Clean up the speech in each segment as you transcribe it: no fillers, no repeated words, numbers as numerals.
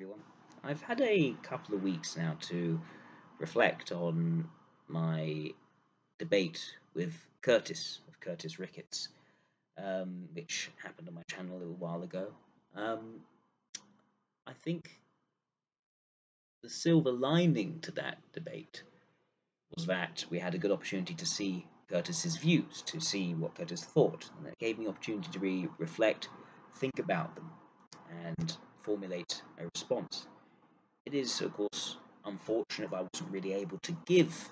everyone. I've had a couple of weeks now to reflect on my debate with Curtis Ricketts, which happened on my channel a little while ago. Um, I think the silver lining to that debate was that we had a good opportunity to see Curtis's views, to see what Curtis thought, and that gave me opportunity to really reflect, think about them, and formulate a response. It is, of course, unfortunate I wasn't really able to give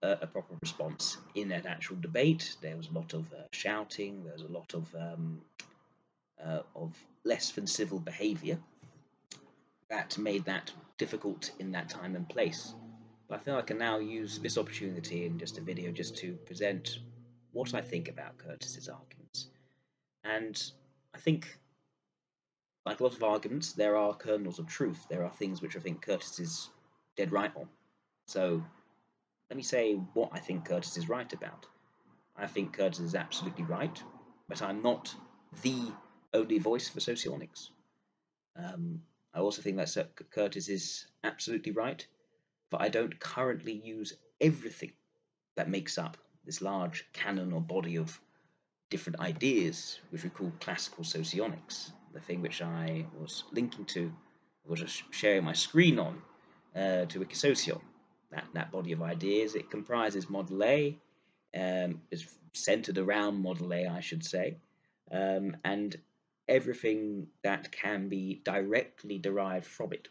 a proper response in that actual debate. There was a lot of shouting. There was a lot of less than civil behaviour that made that difficult in that time and place. But I feel I can now use this opportunity in just a video just to present what I think about Curtis's arguments. And I think, like a lot of arguments, there are kernels of truth. There are things which I think Curtis is dead right on. So let me say what I think Curtis is right about. I think Curtis is absolutely right, but I'm not the only voice for Socionics. I also think that Curtis is absolutely right, but I don't currently use everything that makes up this large canon or body of different ideas, which we call classical socionics. The thing which I was linking to, was just sharing my screen on, to Wikisocion. That body of ideas, it comprises Model A, is centered around Model A, I should say, and everything that can be directly derived from it,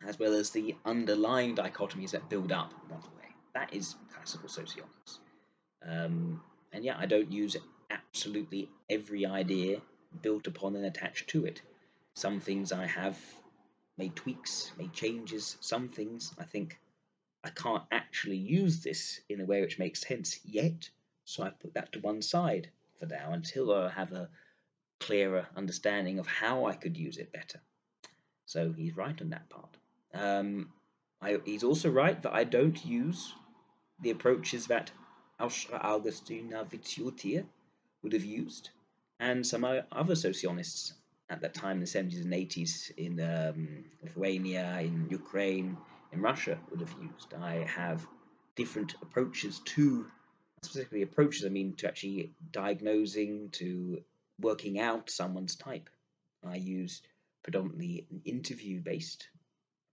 as well as the underlying dichotomies that build up Model A. That is classical sociologists. And yeah, I don't use absolutely every idea built upon and attached to it. Some things I have made tweaks, made changes. Some things I think I can't actually use this in a way which makes sense yet, so I put that to one side for now until I have a clearer understanding of how I could use it better. So he's right on that part. He's also right that I don't use the approaches that Augustina Vitiutia would have used, and some other socionists at that time in the 70s and 80s in Lithuania, in Ukraine, in Russia would have used. I have different approaches to, specifically approaches, I mean, to actually diagnosing, to working out someone's type. I use predominantly an interview-based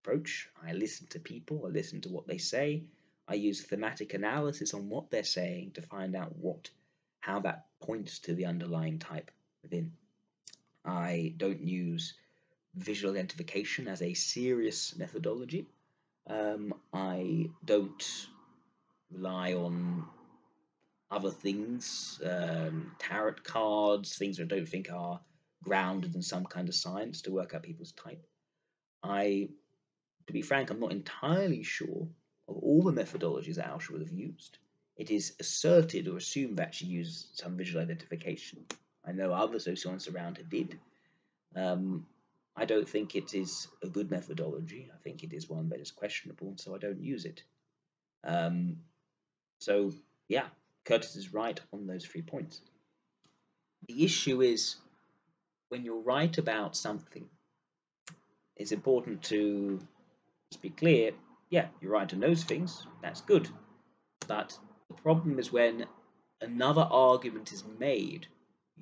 approach. I listen to people, I listen to what they say. I use thematic analysis on what they're saying to find out how that points to the underlying type within. I don't use visual identification as a serious methodology. I don't rely on other things, tarot cards, things I don't think are grounded in some kind of science to work out people's type. To be frank, I'm not entirely sure of all the methodologies that Ausha would have used. It is asserted or assumed that she used some visual identification. I know other sociologists around her did. I don't think it is a good methodology. I think it is one that is questionable, and so I don't use it. So, yeah, Curtis is right on those 3 points. The issue is, when you're right about something, it's important to be clear, yeah, you're right on those things, that's good. But the problem is when another argument is made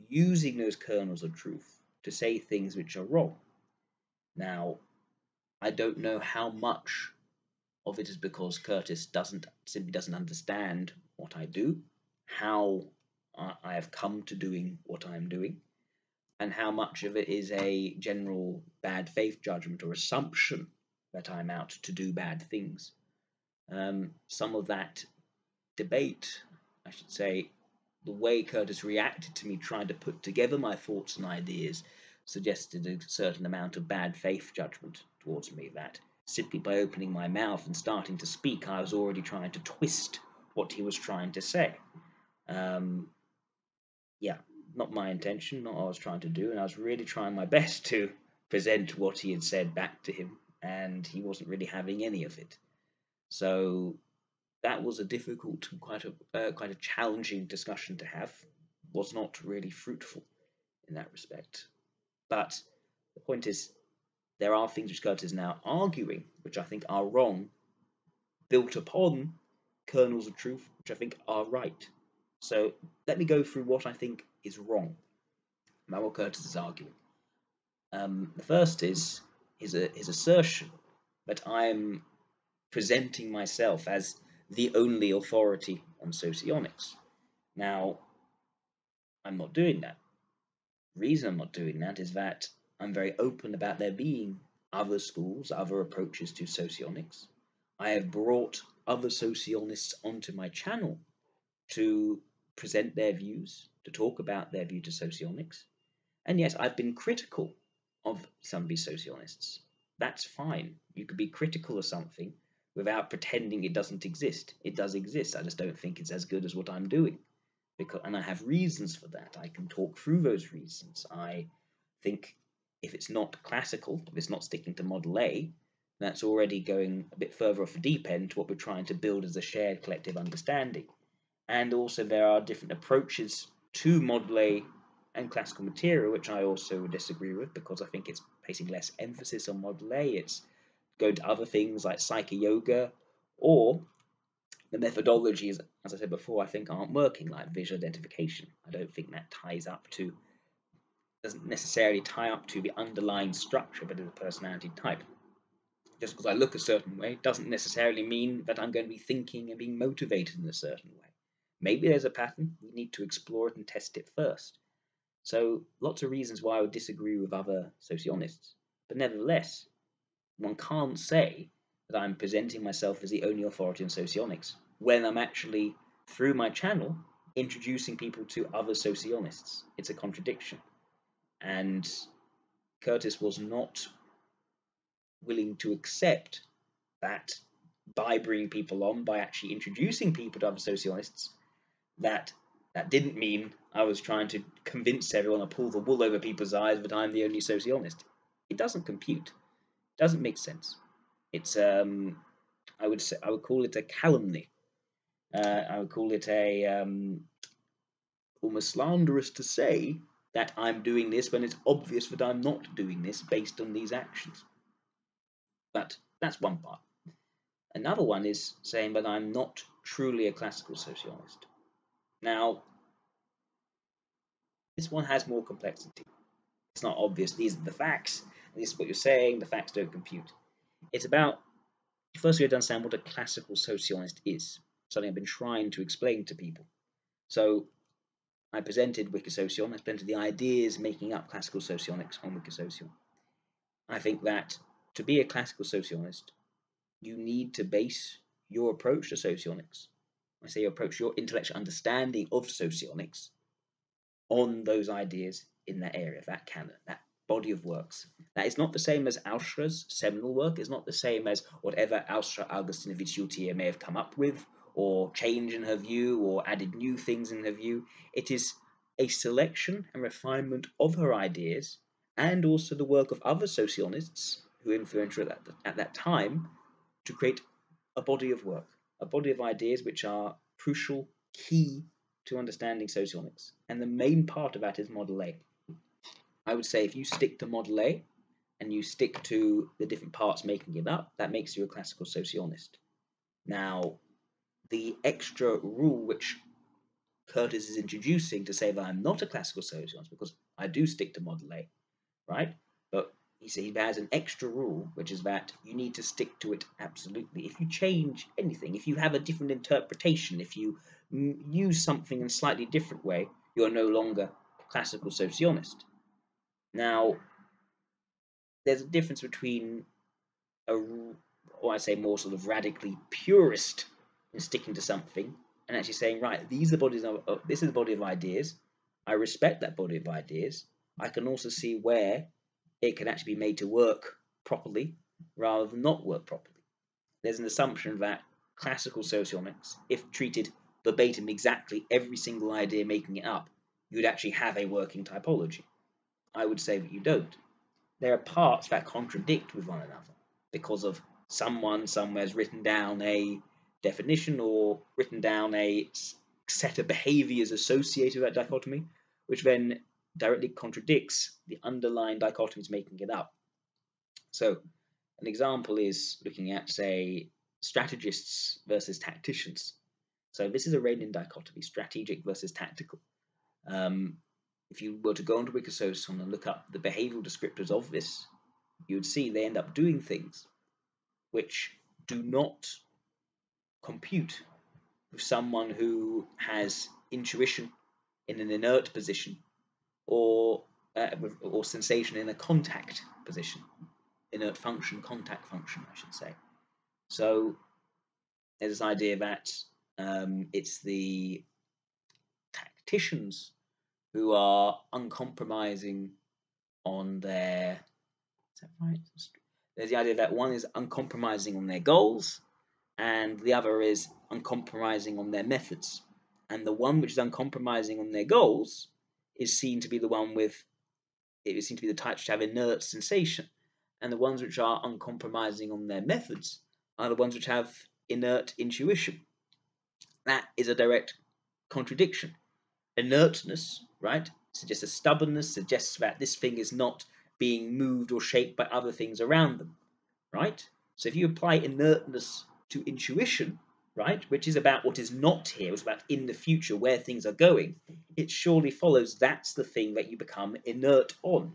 using those kernels of truth to say things which are wrong. Now, I don't know how much of it is because Curtis simply doesn't understand what I do, how I have come to doing what I'm doing, and how much of it is a general bad faith judgment or assumption that I'm out to do bad things. Some of that debate, I should say, the way Curtis reacted to me trying to put together my thoughts and ideas suggested a certain amount of bad faith judgment towards me, that simply by opening my mouth and starting to speak, I was already trying to twist what he was trying to say. Yeah, not my intention, not what I was trying to do, and I was really trying my best to present what he had said back to him, and he wasn't really having any of it. So that was a difficult and quite a challenging discussion to have. Was not really fruitful in that respect. But the point is, there are things which Curtis is now arguing, which I think are wrong, built upon kernels of truth, which I think are right. So let me go through what I think is wrong about what Curtis is arguing. The first is his assertion that I'm presenting myself as the only authority on socionics. Now, I'm not doing that. The reason I'm not doing that is that I'm very open about there being other schools, other approaches to socionics. I have brought other socionists onto my channel to present their views, to talk about their view to socionics. And yes, I've been critical of some of these socionists. That's fine. You could be critical of something without pretending it doesn't exist. It does exist. I just don't think it's as good as what I'm doing. And I have reasons for that. I can talk through those reasons. I think if it's not classical, if it's not sticking to Model A, that's already going a bit further off the deep end to what we're trying to build as a shared collective understanding. And also there are different approaches to Model A and classical material, which I also disagree with, because I think it's placing less emphasis on Model A. It's going to other things like Psycho Yoga, or the methodologies, as I said before, I think aren't working, like visual identification. I don't think that doesn't necessarily tie up to the underlying structure, but is a personality type. Just because I look a certain way doesn't necessarily mean that I'm going to be thinking and being motivated in a certain way. Maybe there's a pattern, we need to explore it and test it first. So lots of reasons why I would disagree with other socionists. But nevertheless, one can't say that I'm presenting myself as the only authority on socionics when I'm actually, through my channel, introducing people to other socionists. It's a contradiction. And Curtis was not willing to accept that by bringing people on, by actually introducing people to other socionists, that didn't mean I was trying to convince everyone or pull the wool over people's eyes that I'm the only socionist. It doesn't compute. It doesn't make sense. It's I would call it a calumny. I would call it a almost slanderous to say that I'm doing this when it's obvious that I'm not doing this based on these actions. But that's one part. Another one is saying that I'm not truly a classical sociologist. Now, this one has more complexity. It's not obvious. These are the facts. This is what you're saying. The facts don't compute. It's about, first we have to understand what a classical sociologist is. Something I've been trying to explain to people. So I presented Wikisocion. I presented the ideas making up classical socionics on Wikisocion. I think that to be a classical sociologist, you need to base your approach to socionics, I say your approach, your intellectual understanding of socionics, on those ideas in that area, that canon, that body of works. That is not the same as Austra's seminal work. It's not the same as whatever Austra Augustinovich Utier may have come up with, or changed in her view, or added new things in her view. It is a selection and refinement of her ideas, and also the work of other socionists who influenced her at that time, to create a body of work, a body of ideas which are crucial, key to understanding socionics. And the main part of that is Model A. I would say if you stick to Model A and you stick to the different parts making it up, that makes you a classical socionist. Now, the extra rule which Curtis is introducing to say that I'm not a classical socionist, because I do stick to Model A, right? But he has an extra rule, which is that you need to stick to it absolutely. If you change anything, if you have a different interpretation, if you use something in a slightly different way, you're no longer a classical socionist. Now, there's a difference between or I say more sort of radically purist in sticking to something, and actually saying, right, this is a body of ideas. I respect that body of ideas. I can also see where it can actually be made to work properly rather than not work properly. There's an assumption that classical socionics, if treated verbatim exactly every single idea making it up, you'd actually have a working typology. I would say that you don't. There are parts that contradict with one another because of someone somewhere has written down a definition or written down a set of behaviors associated with that dichotomy, which then directly contradicts the underlying dichotomies making it up. So an example is looking at, say, strategists versus tacticians. So this is a Raynian dichotomy, strategic versus tactical. If you were to go onto Wikisocial and look up the behavioral descriptors of this, you would see they end up doing things which do not compute with someone who has intuition in an inert position, or sensation in a contact position, inert function, contact function, I should say. So there's this idea that it's the tacticians who are uncompromising on their. Is that right? There's the idea that one is uncompromising on their goals, and the other is uncompromising on their methods. And the one which is uncompromising on their goals is seen to be the one with, it is seen to be the types which have inert sensation, and the ones which are uncompromising on their methods are the ones which have inert intuition. That is a direct contradiction. Inertness, right, suggests a stubbornness, suggests that this thing is not being moved or shaped by other things around them, right? So if you apply inertness to intuition, right, which is about what is not here, it's about in the future where things are going, it surely follows that's the thing that you become inert on,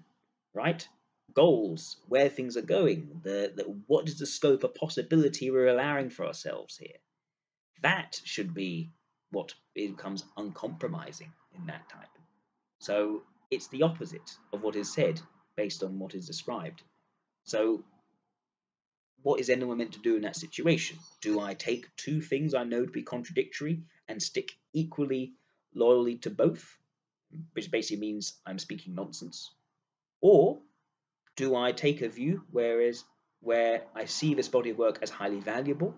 right? Goals, where things are going, what is the scope of possibility we're allowing for ourselves here? That should be what becomes uncompromising in that type. So it's the opposite of what is said based on what is described. So what is anyone meant to do in that situation? Do I take two things I know to be contradictory and stick equally loyally to both, which basically means I'm speaking nonsense? Or do I take a view where I see this body of work as highly valuable?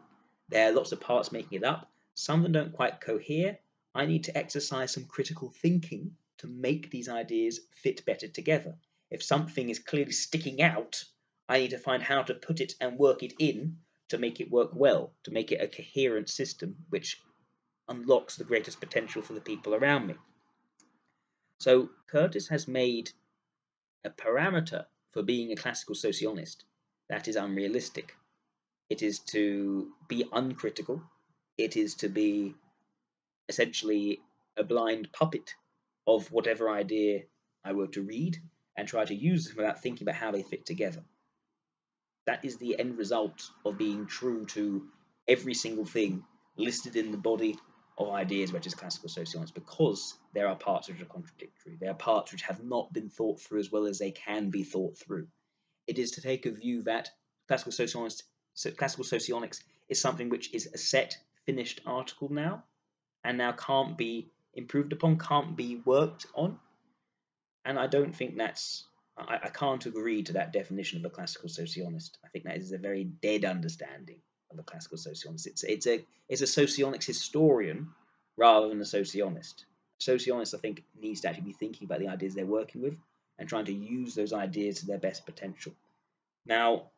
There are lots of parts making it up. Some of them don't quite cohere. I need to exercise some critical thinking to make these ideas fit better together. If something is clearly sticking out, I need to find how to put it and work it in to make it work well, to make it a coherent system which unlocks the greatest potential for the people around me. So Kurtis has made a parameter for being a classical sociologist that is unrealistic. It is to be uncritical. It is to be essentially a blind puppet of whatever idea I were to read and try to use them without thinking about how they fit together. That is the end result of being true to every single thing listed in the body of ideas which is classical sociology, because there are parts which are contradictory. There are parts which have not been thought through as well as they can be thought through. It is to take a view that classical socionics is something which is a set, finished article now, and now can't be improved upon, can't be worked on. And I don't think I can't agree to that definition of a classical sociologist. I think that is a very dead understanding of a classical sociologist. It's a socionics historian rather than a sociologist. A sociologist, I think, needs to actually be thinking about the ideas they're working with and trying to use those ideas to their best potential. Now,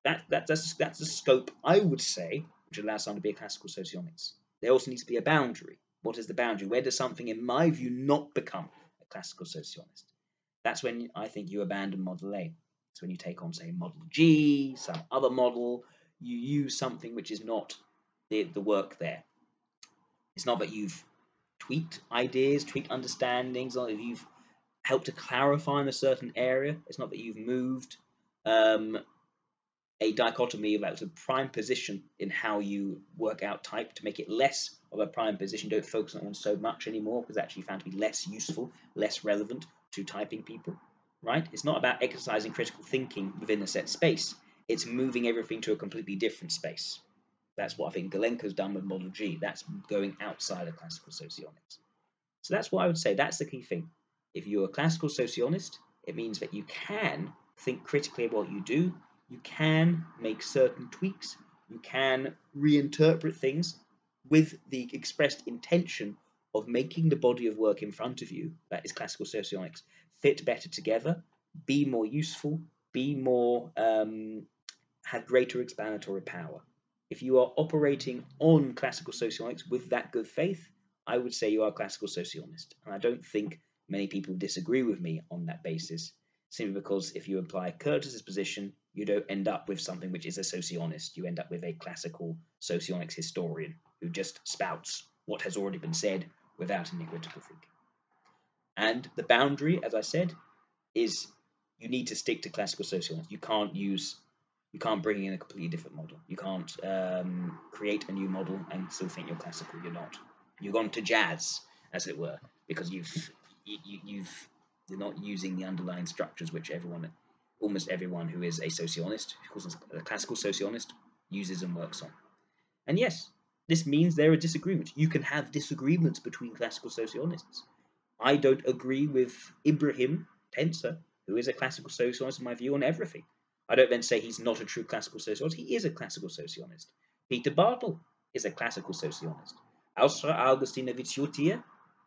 that's the scope, I would say, which allows someone to be a classical sociologist. There also needs to be a boundary. What is the boundary? Where does something, in my view, not become a classical sociologist? That's when I think you abandon Model A. It's when you take on, say, Model G, some other model. You use something which is not the work there. It's not that you've tweaked ideas, tweaked understandings, or that you've helped to clarify in a certain area. It's not that you've moved a dichotomy about a prime position in how you work out type to make it less of a prime position. Don't focus on so much anymore because it's actually found to be less useful, less relevant to typing people, right? It's not about exercising critical thinking within a set space. It's moving everything to a completely different space. That's what I think Galenko's done with Model G. That's going outside of classical socionics. So that's what I would say. That's the key thing. If you're a classical sociologist, it means that you can think critically about what you do. You can make certain tweaks. You can reinterpret things with the expressed intention of making the body of work in front of you, that is classical socionics, fit better together, be more useful, be more, have greater explanatory power. If you are operating on classical socionics with that good faith, I would say you are a classical sociologist. And I don't think many people disagree with me on that basis, simply because if you apply Kurtis's position, you don't end up with something which is a socionist. You end up with a classical socionics historian who just spouts what has already been said without any critical thinking. And the boundary, as I said, is you need to stick to classical socionics. You can't bring in a completely different model. You can't create a new model and still think you're classical. You're not. You've gone to jazz, as it were, because you're not using the underlying structures which almost everyone who is a socionist, who calls a classical socionist, uses and works on. And yes, this means there are disagreements. You can have disagreements between classical socionists. I don't agree with Ibrahim Tensor, who is a classical socialist in my view on everything. I don't then say he's not a true classical socialist. He is a classical socialist. Peter Bartle is a classical socialist. Ausra Augustina Viciutia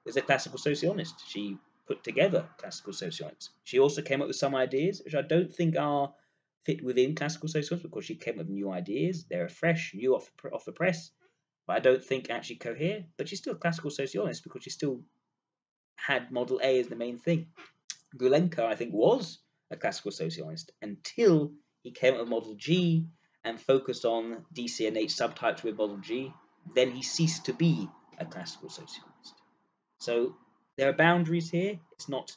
is a classical socialist. She put together classical socialists. She also came up with some ideas which I don't think are fit within classical socialism because she came up with new ideas. They're fresh, new off the press, but I don't think actually cohere. But she's still a classical socialist because she still had Model A as the main thing. Gulenko, I think, was a classical socialist until he came up with Model G and focused on DC and H subtypes with Model G. Then he ceased to be a classical socialist. So there are boundaries here. It's not,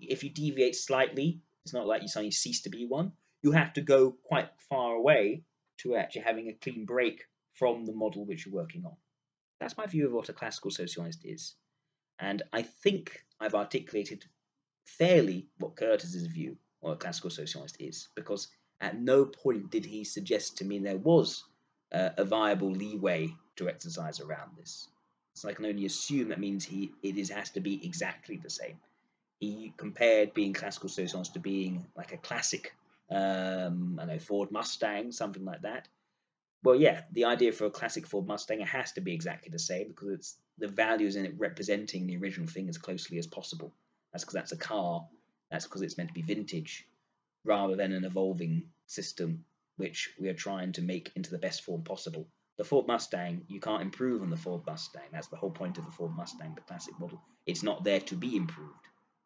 if you deviate slightly, it's not like you suddenly cease to be one. You have to go quite far away to actually having a clean break from the model which you're working on. That's my view of what a classical socialist is. And I think I've articulated fairly what Kurtis's view on a classical socialist is, because at no point did he suggest to me there was a viable leeway to exercise around this. So I can only assume that means it has to be exactly the same. He compared being classical socialist to being like a classic, Ford Mustang, something like that. Well, yeah, the idea for a classic Ford Mustang, it has to be exactly the same because it's the values in it representing the original thing as closely as possible. That's because that's a car. That's because it's meant to be vintage, rather than an evolving system which we are trying to make into the best form possible. The Ford Mustang, you can't improve on the Ford Mustang. That's the whole point of the Ford Mustang, the classic model. It's not there to be improved.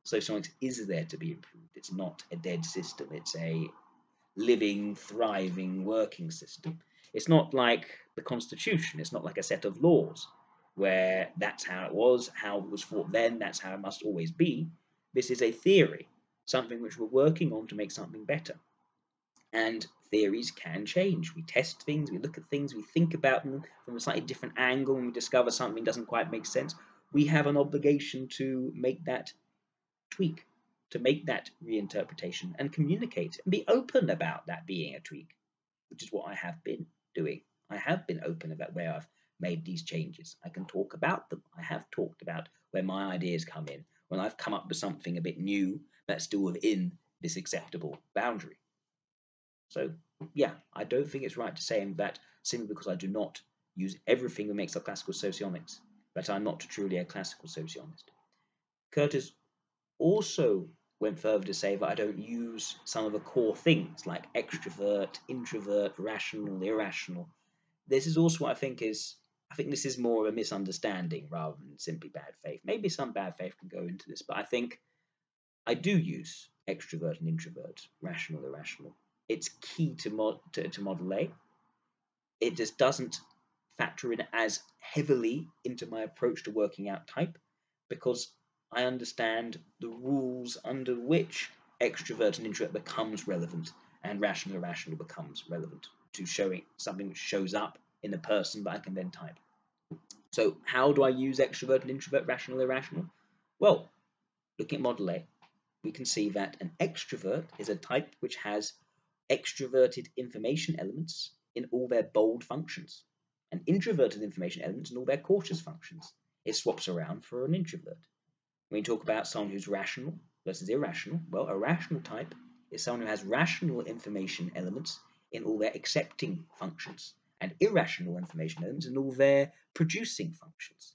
Socionics is there to be improved. It's not a dead system. It's a living, thriving, working system. It's not like the Constitution. It's not like a set of laws where that's how it was fought then, that's how it must always be. This is a theory, something which we're working on to make something better. And theories can change. We test things, we look at things, we think about them from a slightly different angle, and we discover something doesn't quite make sense. We have an obligation to make that tweak, to make that reinterpretation and communicate and be open about that being a tweak, which is what I have been doing. I have been open about where I've made these changes. I can talk about them. I have talked about where my ideas come in, when I've come up with something a bit new that's still within this acceptable boundary. So, yeah, I don't think it's right to say that simply because I do not use everything that makes up classical socionics, that I'm not truly a classical socionist. Kurtis also went further to say that I don't use some of the core things like extrovert, introvert, rational, irrational. This is also what I think this is more of a misunderstanding rather than simply bad faith. Maybe some bad faith can go into this, but I think I do use extrovert and introvert, rational, irrational. It's key to Model A. It just doesn't factor in as heavily into my approach to working out type because I understand the rules under which extrovert and introvert becomes relevant and rational irrational becomes relevant to showing something which shows up in a person that I can then type. So how do I use extrovert and introvert, rational irrational? Well, looking at Model A, we can see that an extrovert is a type which has extroverted information elements in all their bold functions and introverted information elements in all their cautious functions. It swaps around for an introvert. When we talk about someone who's rational versus irrational, well, a rational type is someone who has rational information elements in all their accepting functions and irrational information elements in all their producing functions.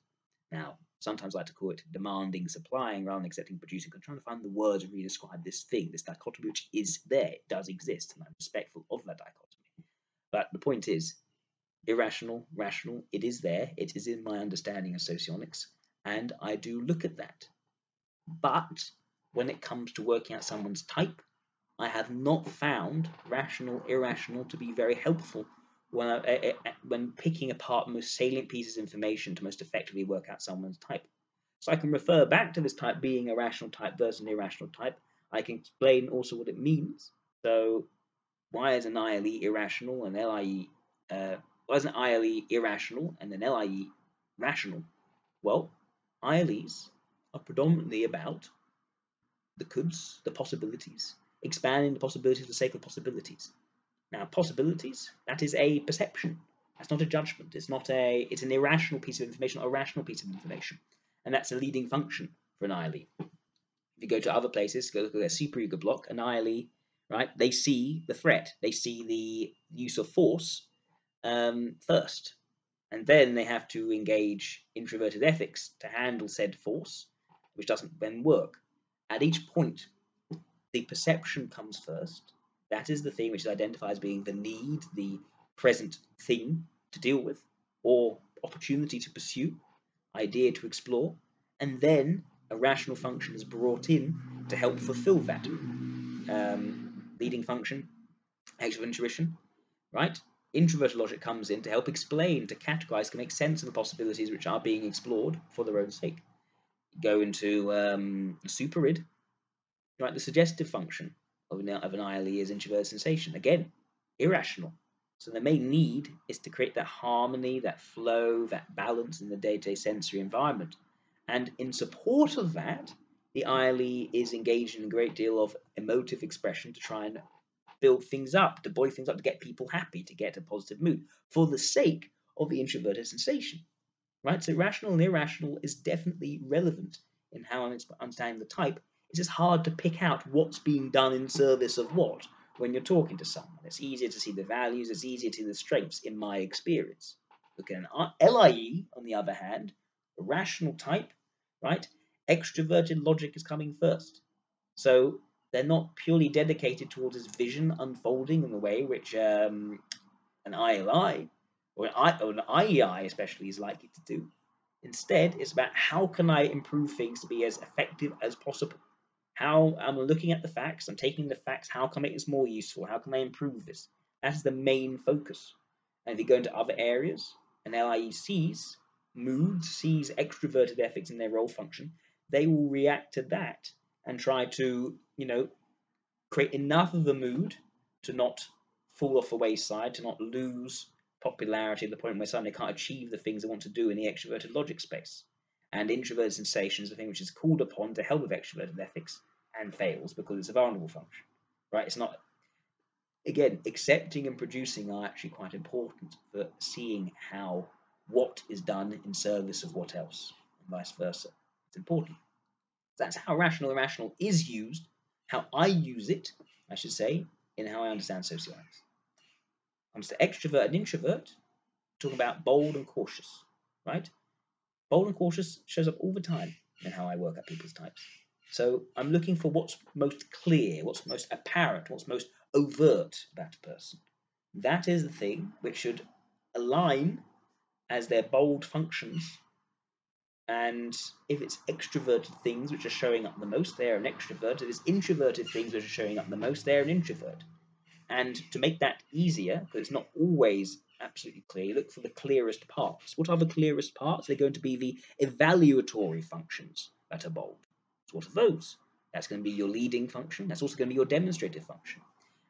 Now, sometimes I like to call it demanding, supplying, rather than accepting, producing. I'm trying to find the words to really describe this thing, this dichotomy, which is there. It does exist, and I'm respectful of that dichotomy. But the point is, irrational, rational, it is there. It is in my understanding of socionics, and I do look at that. But when it comes to working out someone's type, I have not found rational, irrational to be very helpful when picking apart the most salient pieces of information to most effectively work out someone's type. So I can refer back to this type being a rational type versus an irrational type. I can explain also what it means. So why is an ILE irrational and LIE why is an ILE irrational and an LIE rational? Well, ILEs are predominantly about the coulds, the possibilities, expanding the possibilities for the sake of possibilities. Now, possibilities, that is a perception. That's not a judgment. It's an irrational piece of information, not a rational piece of information. And that's a leading function for an ILE. If you go to other places, go look at a superego block, an ILE, right? They see the threat. They see the use of force first. And then they have to engage introverted ethics to handle said force, which doesn't then work. At each point, the perception comes first. That is the thing which is identified as being the need, the present thing to deal with, or opportunity to pursue, idea to explore, and then a rational function is brought in to help fulfill that leading function, extrovert intuition, right? Introverted logic comes in to help explain, to categorize, to make sense of the possibilities which are being explored for their own sake. Go into superid, right? The suggestive function of an ILE is introverted sensation. Again, irrational. So the main need is to create that harmony, that flow, that balance in the day-to-day sensory environment. And in support of that, the ILE is engaged in a great deal of emotive expression to try and build things up, to buoy things up, to get people happy, to get a positive mood, for the sake of the introverted sensation. Right? So rational and irrational is definitely relevant in how I'm understanding the type. It's just hard to pick out what's being done in service of what when you're talking to someone. It's easier to see the values, it's easier to see the strengths in my experience. Look at an LIE, on the other hand, a rational type, right? Extroverted logic is coming first. So they're not purely dedicated towards this vision unfolding in the way which an ILI or an IEI especially is likely to do. Instead, it's about how can I improve things to be as effective as possible. How I'm looking at the facts, I'm taking the facts, how can I make this more useful? How can I improve this? That is the main focus. And if you go into other areas, an LIE sees mood, sees extroverted ethics in their role function, they will react to that and try to, create enough of a mood to not fall off the wayside, to not lose popularity at the point where suddenly they can't achieve the things they want to do in the extroverted logic space. And introverted sensation is the thing which is called upon to help with extroverted ethics and fails because it's a vulnerable function. Right? It's not, again, accepting and producing are actually quite important for seeing how what is done in service of what else, and vice versa. It's important. That's how rational and irrational is used, how I use it, I should say, in how I understand sociologics. Comes to extrovert and introvert, talking about bold and cautious, right? Bold and cautious shows up all the time in how I work at people's types. So I'm looking for what's most clear, what's most apparent, what's most overt about a person. That is the thing which should align as their bold functions. And if it's extroverted things which are showing up the most, they're an extrovert. If it's introverted things which are showing up the most, they're an introvert. And to make that easier, because it's not always absolutely clear, you look for the clearest parts. What are the clearest parts? They're going to be the evaluatory functions that are bold. So what are those? That's going to be your leading function. That's also going to be your demonstrative function.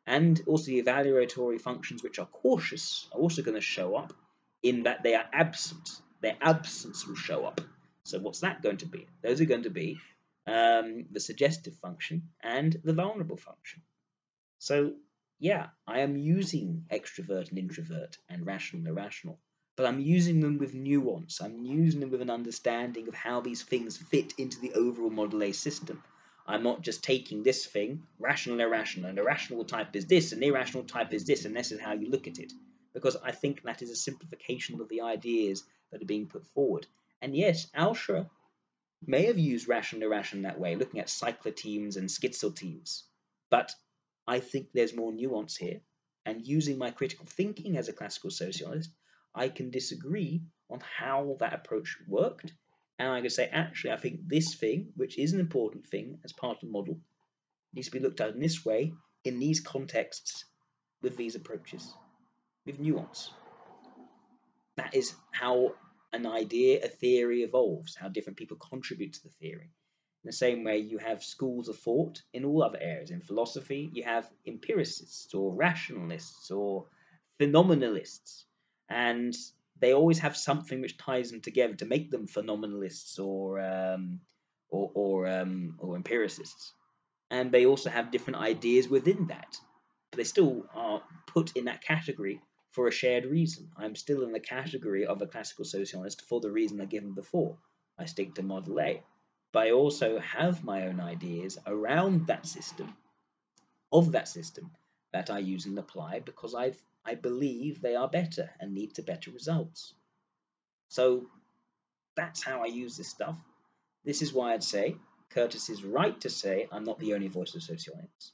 And also the evaluatory functions which are cautious are also going to show up in that they are absent. Their absence will show up. So what's that going to be? Those are going to be the suggestive function and the vulnerable function. So yeah, I am using extrovert and introvert and rational and irrational, but I'm using them with nuance. I'm using them with an understanding of how these things fit into the overall Model A system. I'm not just taking this thing, rational and irrational, and irrational type is this, and irrational type is this, and this is how you look at it. Because I think that is a simplification of the ideas that are being put forward. And yes, Alshra may have used rational and irrational in that way, looking at cycler teams and schizo teams. But I think there's more nuance here. And using my critical thinking as a classical sociologist, I can disagree on how that approach worked. And I can say, actually, I think this thing, which is an important thing as part of the model, needs to be looked at in this way, in these contexts with these approaches, with nuance. That is how an idea, a theory evolves, how different people contribute to the theory. In the same way, you have schools of thought in all other areas. In philosophy, you have empiricists or rationalists or phenomenalists, and they always have something which ties them together to make them phenomenalists or empiricists. And they also have different ideas within that, but they still are put in that category for a shared reason. I'm still in the category of a classical sociologist for the reason I given before. I stick to Model A. But I also have my own ideas around that system, that I use and apply because I believe they are better and lead to better results. So that's how I use this stuff. This is why I'd say Kurtis is right to say I'm not the only voice of sociologists.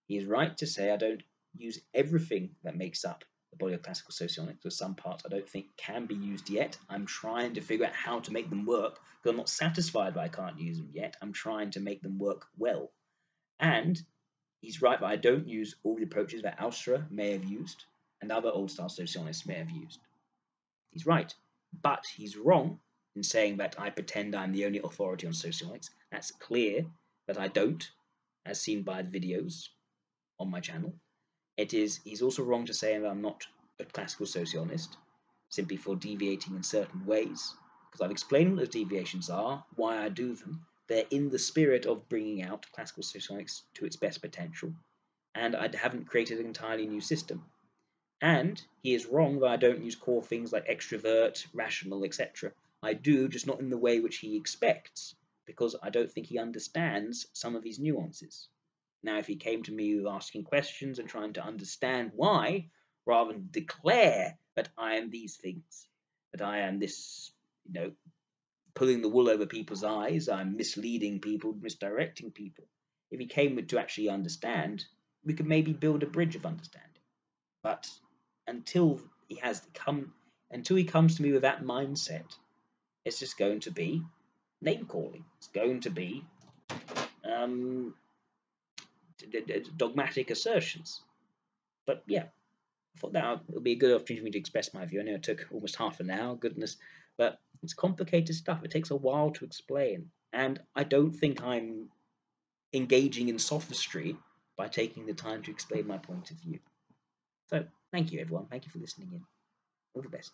He is right to say I don't use everything that makes up the body of classical sociologics, or some parts I don't think can be used yet. I'm trying to figure out how to make them work, because I'm not satisfied that I can't use them yet. I'm trying to make them work well. And he's right that I don't use all the approaches that Austra may have used and other old-style sociologists may have used. He's right. But he's wrong in saying that I pretend I'm the only authority on sociologics. That's clear that I don't, as seen by the videos on my channel. He's also wrong to say that I'm not a classical sociologist, simply for deviating in certain ways, because I've explained what those deviations are, why I do them. They're in the spirit of bringing out classical sociologics to its best potential, and I haven't created an entirely new system. And he is wrong that I don't use core things like extrovert, rational, etc. I do, just not in the way which he expects, because I don't think he understands some of these nuances. Now, if he came to me with asking questions and trying to understand why, rather than declare that I am these things, that I am this, pulling the wool over people's eyes, I'm misleading people, misdirecting people. If he came to actually understand, we could maybe build a bridge of understanding. But until he comes to me with that mindset, it's just going to be name calling. It's going to be dogmatic assertions. But yeah, I thought that would be a good opportunity for me to express my view. I know it took almost half an hour, goodness, but it's complicated stuff. It takes a while to explain, and I don't think I'm engaging in sophistry by taking the time to explain my point of view. So thank you, everyone. Thank you for listening in. All the best.